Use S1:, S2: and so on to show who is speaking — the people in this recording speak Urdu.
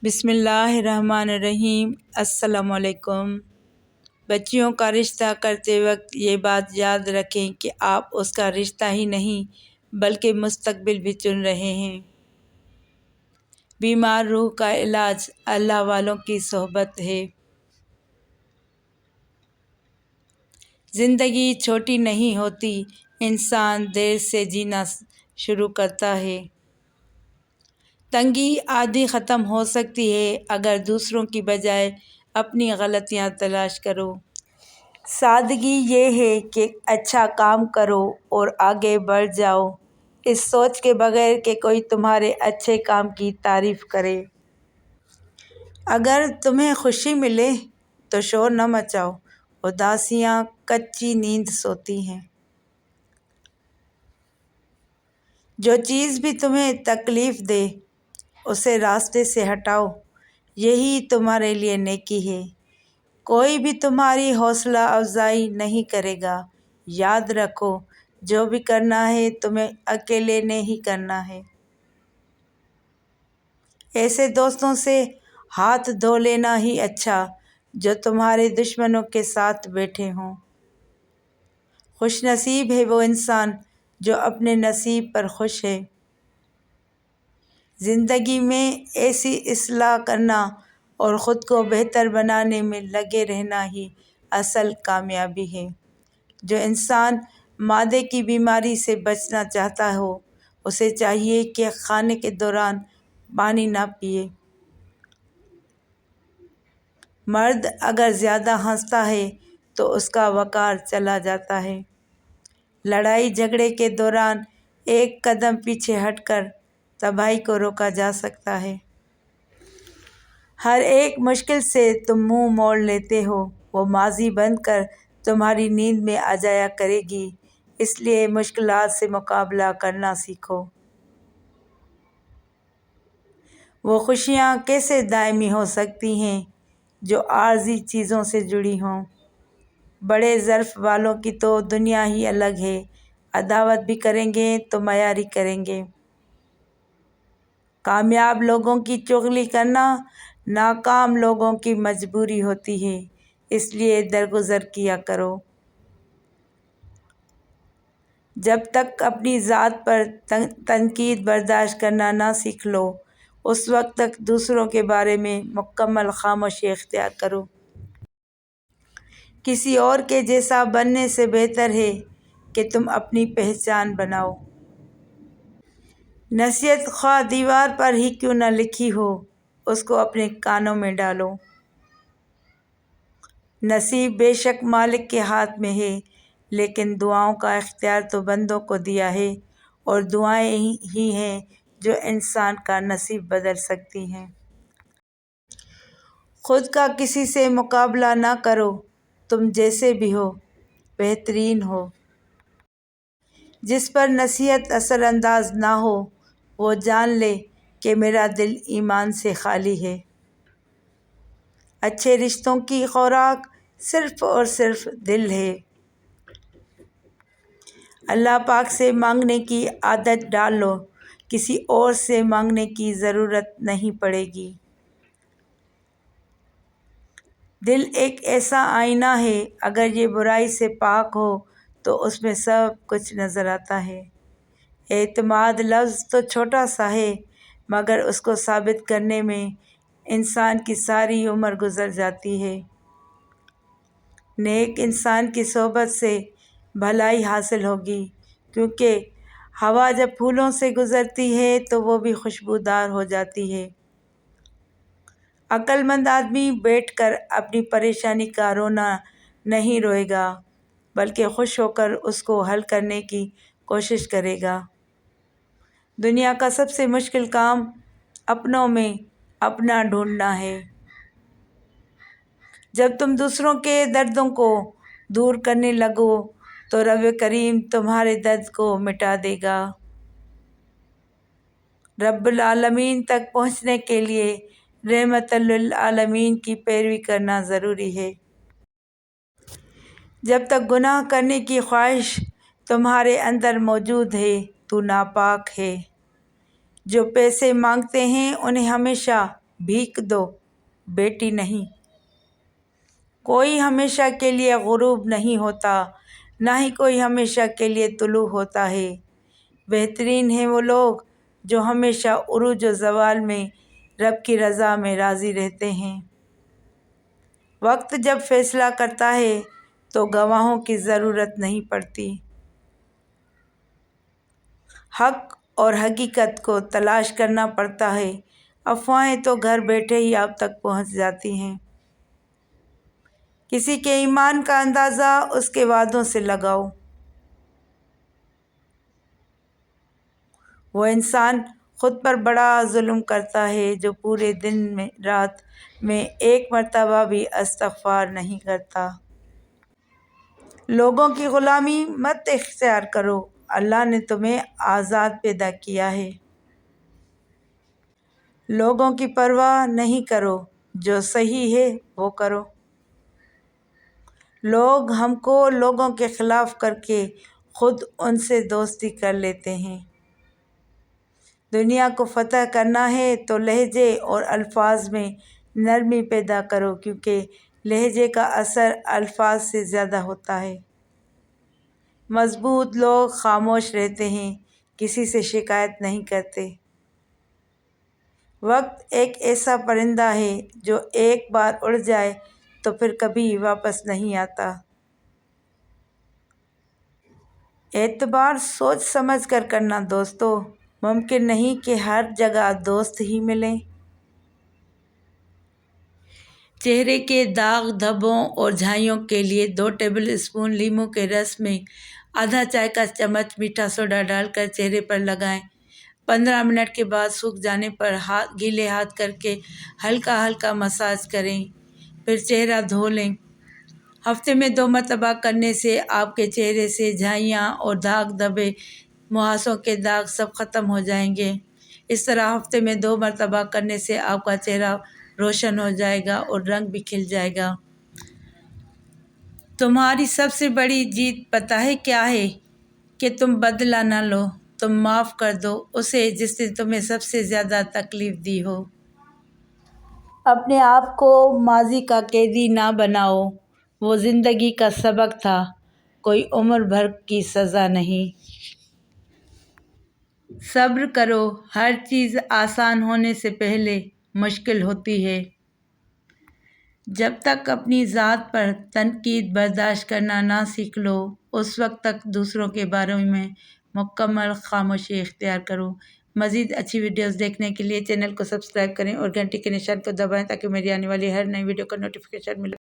S1: بسم اللہ الرحمن الرحیم۔ السلام علیکم۔ بچیوں کا رشتہ کرتے وقت یہ بات یاد رکھیں کہ آپ اس کا رشتہ ہی نہیں بلکہ مستقبل بھی چن رہے ہیں۔ بیمار روح کا علاج اللہ والوں کی صحبت ہے۔ زندگی چھوٹی نہیں ہوتی، انسان دیر سے جینا شروع کرتا ہے۔ تنگی آدھی ختم ہو سکتی ہے اگر دوسروں کی بجائے اپنی غلطیاں تلاش کرو۔ سادگی یہ ہے کہ اچھا کام کرو اور آگے بڑھ جاؤ، اس سوچ کے بغیر کہ کوئی تمہارے اچھے کام کی تعریف کرے۔ اگر تمہیں خوشی ملے تو شور نہ مچاؤ، اداسیاں کچی نیند سوتی ہیں۔ جو چیز بھی تمہیں تکلیف دے اسے راستے سے ہٹاؤ، یہی تمہارے لیے نیکی ہے۔ کوئی بھی تمہاری حوصلہ افزائی نہیں کرے گا۔ یاد رکھو، جو بھی کرنا ہے تمہیں اکیلے نے ہی کرنا ہے۔ ایسے دوستوں سے ہاتھ دھو لینا ہی اچھا جو تمہارے دشمنوں کے ساتھ بیٹھے ہوں۔ خوش نصیب ہے وہ انسان جو اپنے نصیب پر خوش ہے۔ زندگی میں ایسی اصلاح کرنا اور خود کو بہتر بنانے میں لگے رہنا ہی اصل کامیابی ہے۔ جو انسان معدے کی بیماری سے بچنا چاہتا ہو اسے چاہیے کہ کھانے کے دوران پانی نہ پیے۔ مرد اگر زیادہ ہنستا ہے تو اس کا وقار چلا جاتا ہے۔ لڑائی جھگڑے کے دوران ایک قدم پیچھے ہٹ کر تباہی کو روکا جا سکتا ہے۔ ہر ایک مشکل سے تم منہ موڑ لیتے ہو، وہ ماضی بن کر تمہاری نیند میں آ جایا کرے گی، اس لیے مشکلات سے مقابلہ کرنا سیکھو۔ وہ خوشیاں کیسے دائمی ہو سکتی ہیں جو عارضی چیزوں سے جڑی ہوں۔ بڑے ظرف والوں کی تو دنیا ہی الگ ہے، عداوت بھی کریں گے تو معیاری کریں گے۔ کامیاب لوگوں کی چغلی کرنا ناکام لوگوں کی مجبوری ہوتی ہے، اس لیے درگزر کیا کرو۔ جب تک اپنی ذات پر تنقید برداشت کرنا نہ سیکھ لو اس وقت تک دوسروں کے بارے میں مکمل خاموشی اختیار کرو۔ کسی اور کے جیسا بننے سے بہتر ہے کہ تم اپنی پہچان بناؤ۔ نصیحت خواہ دیوار پر ہی کیوں نہ لکھی ہو، اس کو اپنے کانوں میں ڈالو۔ نصیب بے شک مالک کے ہاتھ میں ہے، لیکن دعاؤں کا اختیار تو بندوں کو دیا ہے، اور دعائیں ہی ہیں جو انسان کا نصیب بدل سکتی ہیں۔ خود کا کسی سے مقابلہ نہ کرو، تم جیسے بھی ہو بہترین ہو۔ جس پر نصیحت اثر انداز نہ ہو وہ جان لے کہ میرا دل ایمان سے خالی ہے۔ اچھے رشتوں کی خوراک صرف اور صرف دل ہے۔ اللہ پاک سے مانگنے کی عادت ڈال لو، کسی اور سے مانگنے کی ضرورت نہیں پڑے گی۔ دل ایک ایسا آئینہ ہے، اگر یہ برائی سے پاک ہو تو اس میں سب کچھ نظر آتا ہے۔ اعتماد لفظ تو چھوٹا سا ہے مگر اس کو ثابت کرنے میں انسان کی ساری عمر گزر جاتی ہے۔ نیک انسان کی صحبت سے بھلائی حاصل ہوگی، کیونکہ ہوا جب پھولوں سے گزرتی ہے تو وہ بھی خوشبودار ہو جاتی ہے۔ عقل مند آدمی بیٹھ کر اپنی پریشانی کا رونا نہیں روئے گا بلکہ خوش ہو کر اس کو حل کرنے کی کوشش کرے گا۔ دنیا کا سب سے مشکل کام اپنوں میں اپنا ڈھونڈنا ہے۔ جب تم دوسروں کے دردوں کو دور کرنے لگو تو رب کریم تمہارے درد کو مٹا دے گا۔ رب العالمین تک پہنچنے کے لیے رحمت للعالمین کی پیروی کرنا ضروری ہے۔ جب تک گناہ کرنے کی خواہش تمہارے اندر موجود ہے تو ناپاک ہے۔ جو پیسے مانگتے ہیں انہیں ہمیشہ بھیک دو بیٹی نہیں۔ کوئی ہمیشہ کے لیے غروب نہیں ہوتا، نہ ہی کوئی ہمیشہ کے لیے طلوع ہوتا ہے۔ بہترین ہیں وہ لوگ جو ہمیشہ عروج و زوال میں رب کی رضا میں راضی رہتے ہیں۔ وقت جب فیصلہ کرتا ہے تو گواہوں کی ضرورت نہیں پڑتی۔ حق اور حقیقت کو تلاش کرنا پڑتا ہے، افواہیں تو گھر بیٹھے ہی آپ تک پہنچ جاتی ہیں۔ کسی کے ایمان کا اندازہ اس کے وعدوں سے لگاؤ۔ وہ انسان خود پر بڑا ظلم کرتا ہے جو پورے دن میں رات میں ایک مرتبہ بھی استغفار نہیں کرتا۔ لوگوں کی غلامی مت اختیار کرو، اللہ نے تمہیں آزاد پیدا کیا ہے۔ لوگوں کی پرواہ نہیں کرو، جو صحیح ہے وہ کرو۔ لوگ ہم کو لوگوں کے خلاف کر کے خود ان سے دوستی کر لیتے ہیں۔ دنیا کو فتح کرنا ہے تو لہجے اور الفاظ میں نرمی پیدا کرو، کیونکہ لہجے کا اثر الفاظ سے زیادہ ہوتا ہے۔ مضبوط لوگ خاموش رہتے ہیں، کسی سے شکایت نہیں کرتے۔ وقت ایک ایسا پرندہ ہے جو ایک بار اڑ جائے تو پھر کبھی واپس نہیں آتا۔ اعتبار سوچ سمجھ کر کرنا دوستو، ممکن نہیں کہ ہر جگہ دوست ہی ملیں۔ چہرے کے داغ دھبوں اور جھائیوں کے لیے 2 ٹیبل اسپون لیموں کے رس میں آدھا چائے کا چمچ میٹھا سوڈا ڈال کر چہرے پر لگائیں۔ 15 منٹ کے بعد سوکھ جانے پر گیلے ہاتھ کر کے ہلکا ہلکا مساج کریں، پھر چہرہ دھو لیں۔ ہفتے میں 2 مرتبہ کرنے سے آپ کے چہرے سے جھائیاں اور داغ دھبے، مہاسوں کے داغ سب ختم ہو جائیں گے۔ اس طرح ہفتے میں 2 مرتبہ کرنے سے آپ کا چہرہ روشن ہو جائے گا اور رنگ بھی کھل جائے گا۔ تمہاری سب سے بڑی جیت پتہ ہے کیا ہے؟ کہ تم بدلہ نہ لو، تم معاف کر دو اسے جس نے تمہیں سب سے زیادہ تکلیف دی ہو۔ اپنے آپ کو ماضی کا قیدی نہ بناؤ، وہ زندگی کا سبق تھا، کوئی عمر بھر کی سزا نہیں۔ صبر کرو، ہر چیز آسان ہونے سے پہلے مشکل ہوتی ہے۔ جب تک اپنی ذات پر تنقید برداشت کرنا نہ سیکھ لو، اس وقت تک دوسروں کے بارے میں مکمل خاموشی اختیار کرو۔ مزید اچھی ویڈیوز دیکھنے کے لیے چینل کو سبسکرائب کریں اور گھنٹی کے نشان کو دبائیں تاکہ میری آنے والی ہر نئی ویڈیو کا نوٹیفیکیشن ملے۔